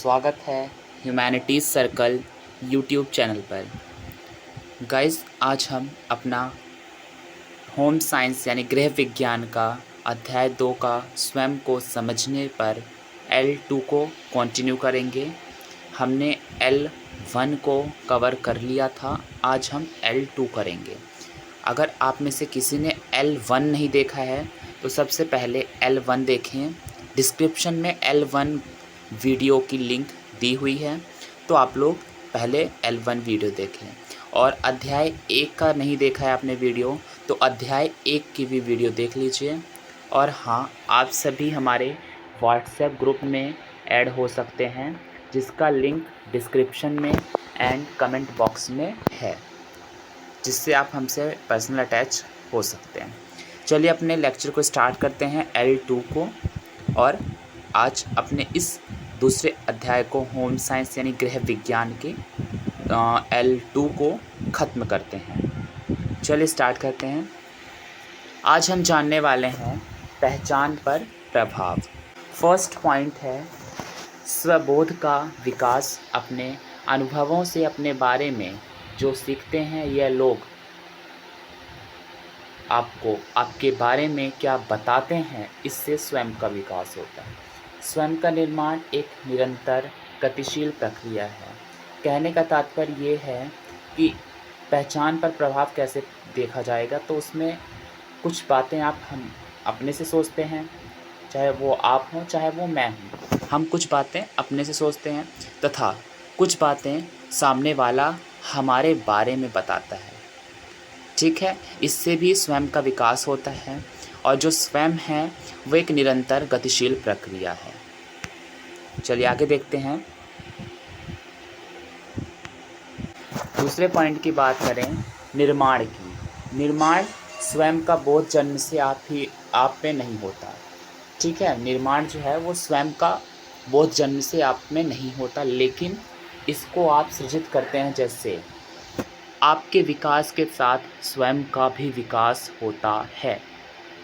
स्वागत है humanities circle YouTube channel पर। गाइस, आज हम अपना होम साइंस यानी गृह विज्ञान का अध्याय 2 का स्वयं को समझने पर L2 को कंटिन्यू करेंगे। हमने L1 को कवर कर लिया था, आज हम L2 करेंगे। अगर आप में से किसी ने L1 नहीं देखा है तो सबसे पहले L1 देखें। डिस्क्रिप्शन में L1 वीडियो की लिंक दी हुई है, तो आप लोग पहले L1 वीडियो देखें। और अध्याय 1 का नहीं देखा है आपने वीडियो, तो अध्याय 1 की भी वीडियो देख लीजिए। और हाँ, आप सभी हमारे व्हाट्सएप ग्रुप में ऐड हो सकते हैं, जिसका लिंक डिस्क्रिप्शन में एंड कमेंट बॉक्स में है, जिससे आप हमसे पर्सनल अटैच हो सकते हैं। चलिए अपने लेक्चर को स्टार्ट करते हैं L2 को, और आज अपने इस दूसरे अध्याय को होम साइंस यानी गृह विज्ञान के L2 को ख़त्म करते हैं। चलिए स्टार्ट करते हैं। आज हम जानने वाले हैं पहचान पर प्रभाव। फर्स्ट पॉइंट है स्वबोध का विकास। अपने अनुभवों से अपने बारे में जो सीखते हैं यह लोग आपको आपके बारे में क्या बताते हैं, इससे स्वयं का विकास होता है। स्वयं का निर्माण एक निरंतर गतिशील प्रक्रिया है। कहने का तात्पर्य ये है कि पहचान पर प्रभाव कैसे देखा जाएगा, तो उसमें कुछ बातें हम अपने से सोचते हैं, चाहे वो आप हों चाहे वो मैं हूँ। हम कुछ बातें अपने से सोचते हैं तथा कुछ बातें सामने वाला हमारे बारे में बताता है। ठीक है, इससे भी स्वयं का विकास होता है, और जो स्वयं है वो एक निरंतर गतिशील प्रक्रिया है। चलिए आगे देखते हैं। दूसरे पॉइंट की बात करें निर्माण की। निर्माण स्वयं का बोध जन्म से आप में नहीं होता। ठीक है, निर्माण जो है वो स्वयं का बोध जन्म से आप में नहीं होता, लेकिन इसको आप सृजित करते हैं। जैसे आपके विकास के साथ स्वयं का भी विकास होता है।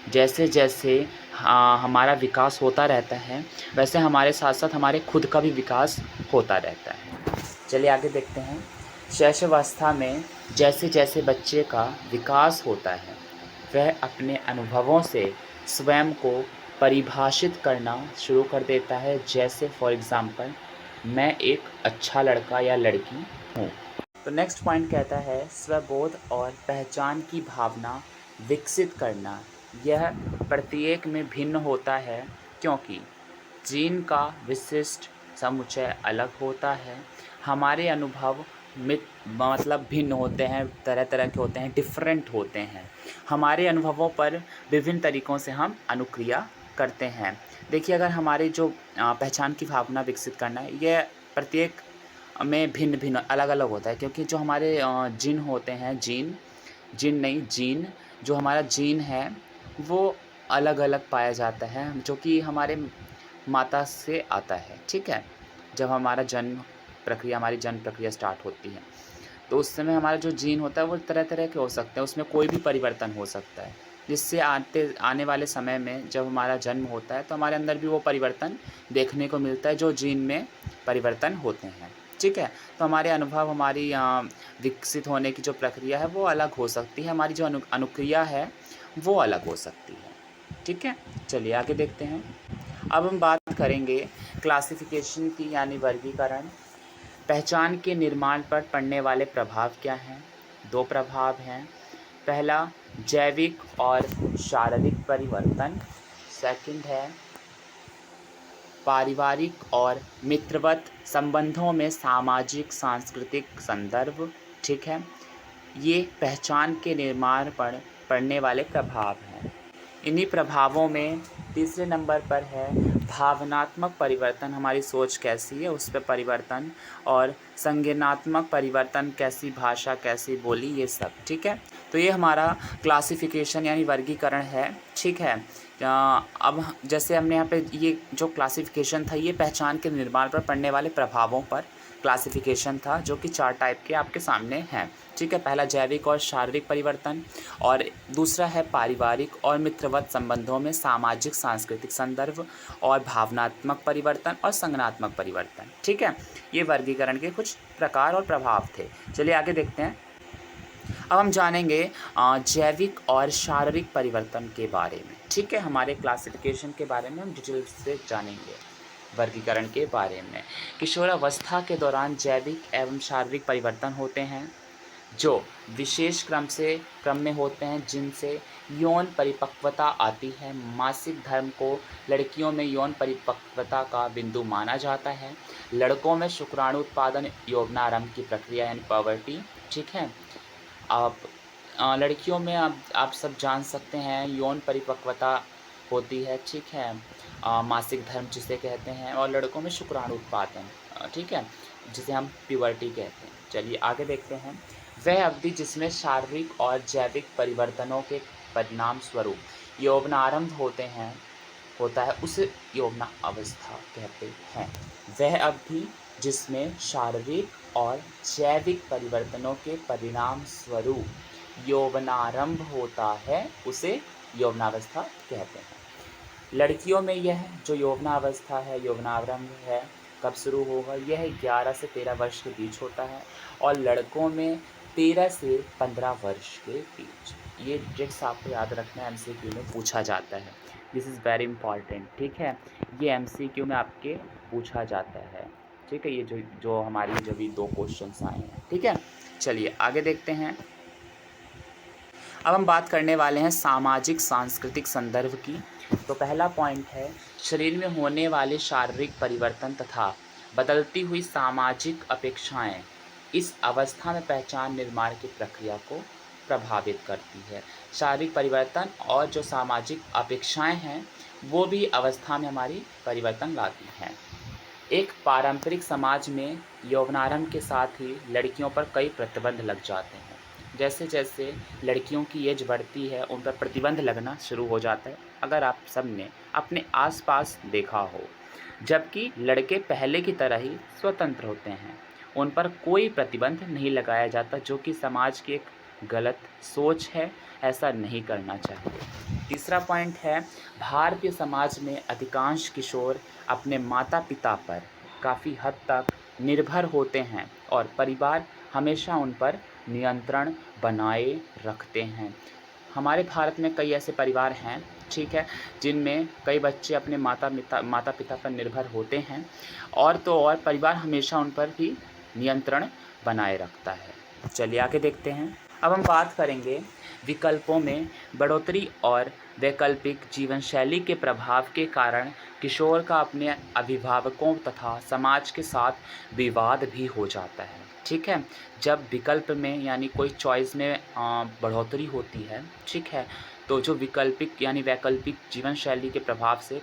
जैसे जैसे हमारा विकास होता रहता है, वैसे हमारे साथ साथ हमारे खुद का भी विकास होता रहता है। चलिए आगे देखते हैं। शैशवावस्था में जैसे जैसे बच्चे का विकास होता है, वह अपने अनुभवों से स्वयं को परिभाषित करना शुरू कर देता है। जैसे फॉर एग्ज़ाम्पल, मैं एक अच्छा लड़का या लड़की हूँ। तो नेक्स्ट पॉइंट कहता है स्वबोध और पहचान की भावना विकसित करना। यह प्रत्येक में भिन्न होता है, क्योंकि जीन का विशिष्ट समुच्चय अलग होता है। हमारे अनुभव मतलब भिन्न होते हैं, तरह तरह के होते हैं, डिफरेंट होते हैं। हमारे अनुभवों पर विभिन्न तरीक़ों से हम अनुक्रिया करते हैं। देखिए, अगर हमारी जो पहचान की भावना विकसित करना है, यह प्रत्येक में भिन्न भिन्न अलग अलग होता है, क्योंकि जो हमारे जीन होते हैं, जीन जो हमारा जीन है वो अलग अलग पाया जाता है, जो कि हमारे माता से आता है। ठीक है, जब हमारी जन्म प्रक्रिया स्टार्ट होती है, तो उस समय हमारा जो जीन होता है वो तरह तरह के हो सकते हैं, उसमें कोई भी परिवर्तन हो सकता है, जिससे आने वाले समय में जब हमारा जन्म होता है तो हमारे अंदर भी वो परिवर्तन देखने को मिलता है, जो जीन में परिवर्तन होते हैं। ठीक है, तो हमारे अनुभव, हमारी विकसित होने की जो प्रक्रिया है वो अलग हो सकती है, हमारी जो अनुक्रिया है वो अलग हो सकती है। ठीक है, चलिए आगे देखते हैं। अब हम बात करेंगे क्लासिफिकेशन की, यानी वर्गीकरण। पहचान के निर्माण पर पड़ने वाले प्रभाव क्या हैं? 2 प्रभाव हैं। पहला, जैविक और शारीरिक परिवर्तन। सेकंड है पारिवारिक और मित्रवत संबंधों में सामाजिक सांस्कृतिक संदर्भ। ठीक है, ये पहचान के निर्माण पर पड़ने वाले प्रभाव हैं। इन्हीं प्रभावों में तीसरे नंबर पर है भावनात्मक परिवर्तन। हमारी सोच कैसी है उस पर परिवर्तन, और संज्ञानात्मक परिवर्तन, कैसी भाषा, कैसी बोली, ये सब। ठीक है, तो ये हमारा क्लासिफिकेशन यानी वर्गीकरण है। ठीक है, अब जैसे हमने यहाँ पे ये जो क्लासिफिकेशन था ये पहचान के निर्माण पर पड़ने वाले प्रभावों पर क्लासिफिकेशन था, जो कि 4 टाइप के आपके सामने हैं। ठीक है, पहला जैविक और शारीरिक परिवर्तन, और दूसरा है पारिवारिक और मित्रवत संबंधों में सामाजिक सांस्कृतिक संदर्भ, और भावनात्मक परिवर्तन और संज्ञानात्मक परिवर्तन। ठीक है, ये वर्गीकरण के कुछ प्रकार और प्रभाव थे। चलिए आगे देखते हैं। अब हम जानेंगे जैविक और शारीरिक परिवर्तन के बारे में। ठीक है, हमारे क्लासिफिकेशन के बारे में हम डिटेल से जानेंगे, वर्गीकरण के बारे में। किशोरावस्था के दौरान जैविक एवं शारीरिक परिवर्तन होते हैं जो विशेष क्रम में होते हैं, जिनसे यौन परिपक्वता आती है। मासिक धर्म को लड़कियों में यौन परिपक्वता का बिंदु माना जाता है। लड़कों में शुक्राणु उत्पादन यौवनारंभ की प्रक्रिया यानी पवर्टी। ठीक है, आप लड़कियों में आप सब जान सकते हैं यौन परिपक्वता होती है। ठीक है, मासिक धर्म जिसे कहते हैं, और लड़कों में शुक्राणु उत्पादन, ठीक है, जिसे हम प्यूबर्टी कहते हैं। चलिए आगे देखते हैं। वह अवधि जिसमें शारीरिक और जैविक परिवर्तनों के परिणाम स्वरूप यौवनारंभ होता है उसे यौवना अवस्था कहते हैं। वह अवधि जिसमें शारीरिक और जैविक परिवर्तनों के परिणाम स्वरूप यौवनारंभ होता है उसे यौवनावस्था कहते हैं। लड़कियों में यह जो यौवनावस्था है, यौवनारंभ है, कब शुरू होगा? यह 11 से 13 वर्ष के बीच होता है, और लड़कों में 13 से 15 वर्ष के बीच। ये ट्रिक्स आपको याद रखना है, एमसीक्यू में पूछा जाता है। This is very important. ठीक है, ये एमसीक्यू में आपके पूछा जाता है। ठीक है, ये जो हमारी जो भी 2 क्वेश्चंस आए हैं। ठीक है, चलिए आगे देखते हैं। अब हम बात करने वाले हैं सामाजिक सांस्कृतिक संदर्भ की। तो पहला पॉइंट है शरीर में होने वाले शारीरिक परिवर्तन तथा बदलती हुई सामाजिक अपेक्षाएं इस अवस्था में पहचान निर्माण की प्रक्रिया को प्रभावित करती है। शारीरिक परिवर्तन और जो सामाजिक अपेक्षाएं हैं वो भी अवस्था में हमारी परिवर्तन लाती हैं। एक पारंपरिक समाज में यौवनारंभ के साथ ही लड़कियों पर कई प्रतिबंध लग जाते हैं। जैसे जैसे लड़कियों की एज बढ़ती है उन पर प्रतिबंध लगना शुरू हो जाता है, अगर आप सब ने अपने आसपास देखा हो। जबकि लड़के पहले की तरह ही स्वतंत्र होते हैं, उन पर कोई प्रतिबंध नहीं लगाया जाता, जो कि समाज की एक गलत सोच है, ऐसा नहीं करना चाहिए। तीसरा पॉइंट है भारतीय समाज में अधिकांश किशोर अपने माता पिता पर काफ़ी हद तक निर्भर होते हैं और परिवार हमेशा उन पर नियंत्रण बनाए रखते हैं। हमारे भारत में कई ऐसे परिवार हैं, ठीक है, जिनमें कई बच्चे अपने माता पिता पर निर्भर होते हैं, और तो और परिवार हमेशा उन पर ही नियंत्रण बनाए रखता है। चलिए आगे देखते हैं। अब हम बात करेंगे विकल्पों में बढ़ोतरी और वैकल्पिक जीवन शैली के प्रभाव के कारण किशोर का अपने अभिभावकों तथा समाज के साथ विवाद भी हो जाता है। ठीक है, जब विकल्प में यानी कोई चॉइस में बढ़ोतरी होती है, ठीक है, तो जो विकल्पिक यानी वैकल्पिक जीवन शैली के प्रभाव से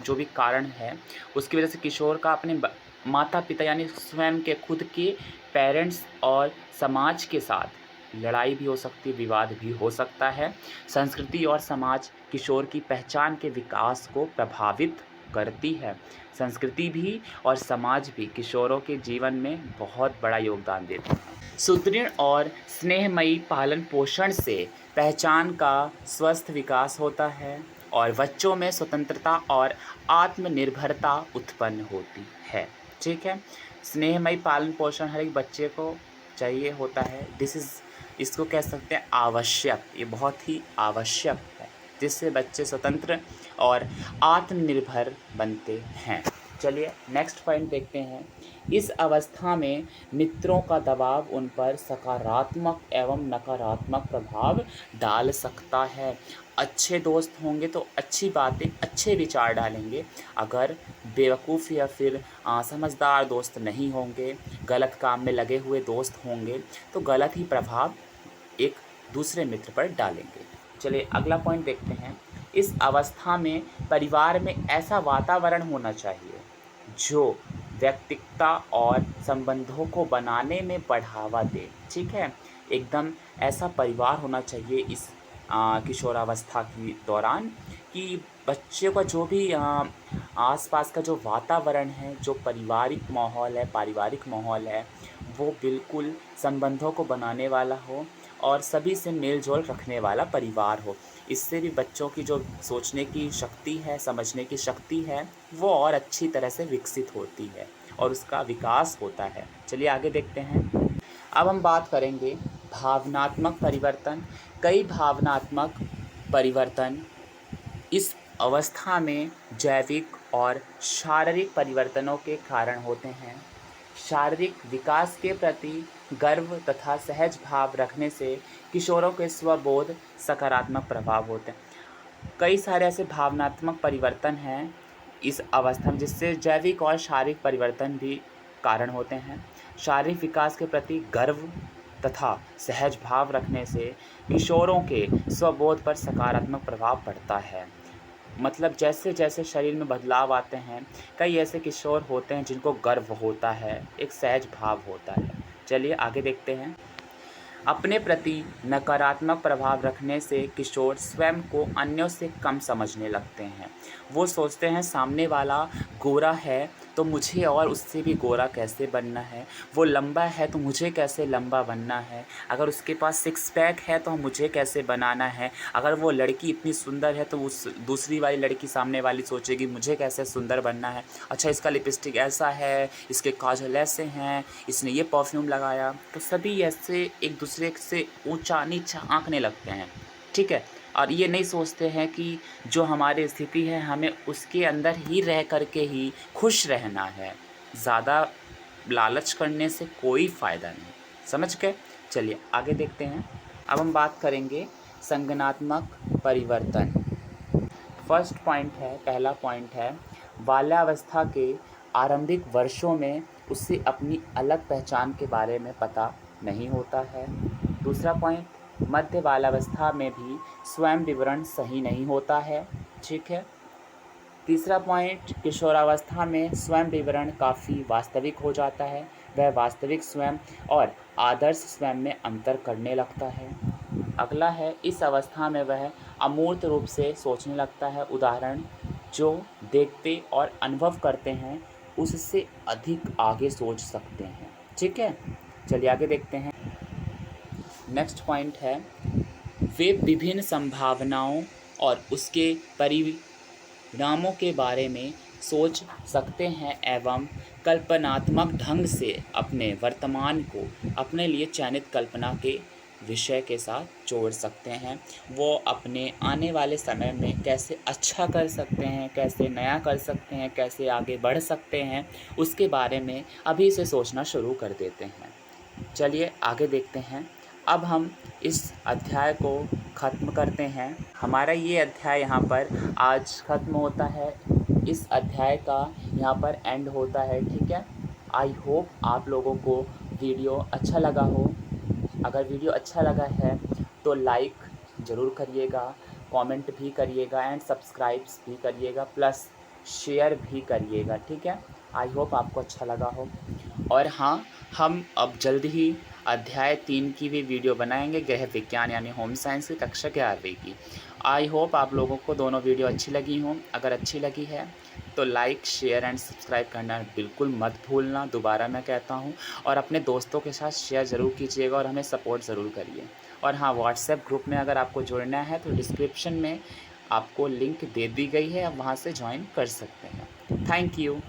जो भी कारण है उसकी वजह से किशोर का अपने माता पिता यानी स्वयं के खुद के पेरेंट्स और समाज के साथ लड़ाई भी हो सकती है, विवाद भी हो सकता है। संस्कृति और समाज किशोर की पहचान के विकास को प्रभावित करती है। संस्कृति भी और समाज भी किशोरों के जीवन में बहुत बड़ा योगदान देते हैं। सुदृढ़ और स्नेहमयी पालन पोषण से पहचान का स्वस्थ विकास होता है और बच्चों में स्वतंत्रता और आत्मनिर्भरता उत्पन्न होती है। ठीक है, स्नेहमयी पालन पोषण हर एक बच्चे को चाहिए होता है। इसको कह सकते हैं आवश्यक, ये बहुत ही आवश्यक है, जिससे बच्चे स्वतंत्र और आत्मनिर्भर बनते हैं। चलिए नेक्स्ट पॉइंट देखते हैं। इस अवस्था में मित्रों का दबाव उन पर सकारात्मक एवं नकारात्मक प्रभाव डाल सकता है। अच्छे दोस्त होंगे तो अच्छी बातें, अच्छे विचार डालेंगे। अगर बेवकूफ़ या फिर समझदार दोस्त नहीं होंगे, गलत काम में लगे हुए दोस्त होंगे, तो गलत ही प्रभाव एक दूसरे मित्र पर डालेंगे। चलिए अगला पॉइंट देखते हैं। इस अवस्था में परिवार में ऐसा वातावरण होना चाहिए जो व्यक्तिगता और संबंधों को बनाने में बढ़ावा दे। ठीक है, एकदम ऐसा परिवार होना चाहिए इस किशोरावस्था के दौरान कि बच्चे का जो भी आसपास का जो वातावरण है, जो पारिवारिक माहौल है, वो बिल्कुल संबंधों को बनाने वाला हो और सभी से मेल जोल रखने वाला परिवार हो। इससे भी बच्चों की जो सोचने की शक्ति है, समझने की शक्ति है, वो और अच्छी तरह से विकसित होती है और उसका विकास होता है। चलिए आगे देखते हैं। अब हम बात करेंगे भावनात्मक परिवर्तन। कई भावनात्मक परिवर्तन इस अवस्था में जैविक और शारीरिक परिवर्तनों के कारण होते हैं। शारीरिक विकास के प्रति गर्व तथा सहज भाव रखने से किशोरों के स्वबोध सकारात्मक प्रभाव होते हैं। कई सारे ऐसे भावनात्मक परिवर्तन हैं इस अवस्था में, जिससे जैविक और शारीरिक परिवर्तन भी कारण होते हैं। शारीरिक विकास के प्रति गर्व तथा सहज भाव रखने से किशोरों के स्वबोध पर सकारात्मक प्रभाव पड़ता है। मतलब जैसे जैसे शरीर में बदलाव आते हैं, कई ऐसे किशोर होते हैं जिनको गर्व होता है, एक सहज भाव होता है। चलिए आगे देखते हैं। अपने प्रति नकारात्मक प्रभाव रखने से किशोर स्वयं को अन्यों से कम समझने लगते हैं। वो सोचते हैं सामने वाला गोरा है तो मुझे और उससे भी गोरा कैसे बनना है, वो लंबा है तो मुझे कैसे लंबा बनना है, अगर उसके पास सिक्स पैक है तो मुझे कैसे बनाना है, अगर वो लड़की इतनी सुंदर है तो उस दूसरी वाली लड़की सामने वाली सोचेगी मुझे कैसे सुंदर बनना है। अच्छा, इसका लिपस्टिक ऐसा है, इसके काजल ऐसे हैं, इसने ये परफ्यूम लगाया। तो सभी ऐसे एक दूसरे से ऊंचा नीचा आंकने लगते हैं, ठीक है। और ये नहीं सोचते हैं कि जो हमारी स्थिति है हमें उसके अंदर ही रह करके ही खुश रहना है। ज़्यादा लालच करने से कोई फ़ायदा नहीं। समझ गए? चलिए आगे देखते हैं। अब हम बात करेंगे संज्ञानात्मक परिवर्तन। पहला पॉइंट है बाल्यावस्था के आरंभिक वर्षों में उसे अपनी अलग पहचान के बारे में पता नहीं होता है। दूसरा पॉइंट, मध्य बाल्यावस्था में भी स्वयं विवरण सही नहीं होता है, ठीक है। तीसरा पॉइंट, किशोरावस्था में स्वयं विवरण काफ़ी वास्तविक हो जाता है। वह वास्तविक स्वयं और आदर्श स्वयं में अंतर करने लगता है। अगला है, इस अवस्था में वह अमूर्त रूप से सोचने लगता है। उदाहरण, जो देखते और अनुभव करते हैं उससे अधिक आगे सोच सकते हैं, ठीक है। चलिए आगे देखते हैं। नेक्स्ट पॉइंट है, वे विभिन्न संभावनाओं और उसके परिणामों के बारे में सोच सकते हैं एवं कल्पनात्मक ढंग से अपने वर्तमान को अपने लिए चयनित कल्पना के विषय के साथ जोड़ सकते हैं। वो अपने आने वाले समय में कैसे अच्छा कर सकते हैं, कैसे नया कर सकते हैं, कैसे आगे बढ़ सकते हैं, उसके बारे में अभी से सोचना शुरू कर देते हैं। चलिए आगे देखते हैं। अब हम इस अध्याय को ख़त्म करते हैं। हमारा ये अध्याय यहाँ पर आज ख़त्म होता है। इस अध्याय का यहाँ पर एंड होता है, ठीक है। आई होप आप लोगों को वीडियो अच्छा लगा हो। अगर वीडियो अच्छा लगा है तो लाइक ज़रूर करिएगा, कमेंट भी करिएगा एंड सब्सक्राइब्स भी करिएगा, प्लस शेयर भी करिएगा, ठीक है। आई होप आपको अच्छा लगा हो। और हाँ, हम अब जल्द ही अध्याय 3 की भी वीडियो बनाएंगे, गृह विज्ञान यानी होम साइंस की कक्षा 11वीं की। आई होप आप लोगों को दोनों वीडियो अच्छी लगी हों। अगर अच्छी लगी है तो लाइक, शेयर एंड सब्सक्राइब करना बिल्कुल मत भूलना, दोबारा मैं कहता हूँ। और अपने दोस्तों के साथ शेयर ज़रूर कीजिएगा और हमें सपोर्ट ज़रूर करिए। और हाँ, व्हाट्सएप ग्रुप में अगर आपको जुड़ना है तो डिस्क्रिप्शन में आपको लिंक दे दी गई है, आप वहाँ से ज्वाइन कर सकते हैं। Thank you.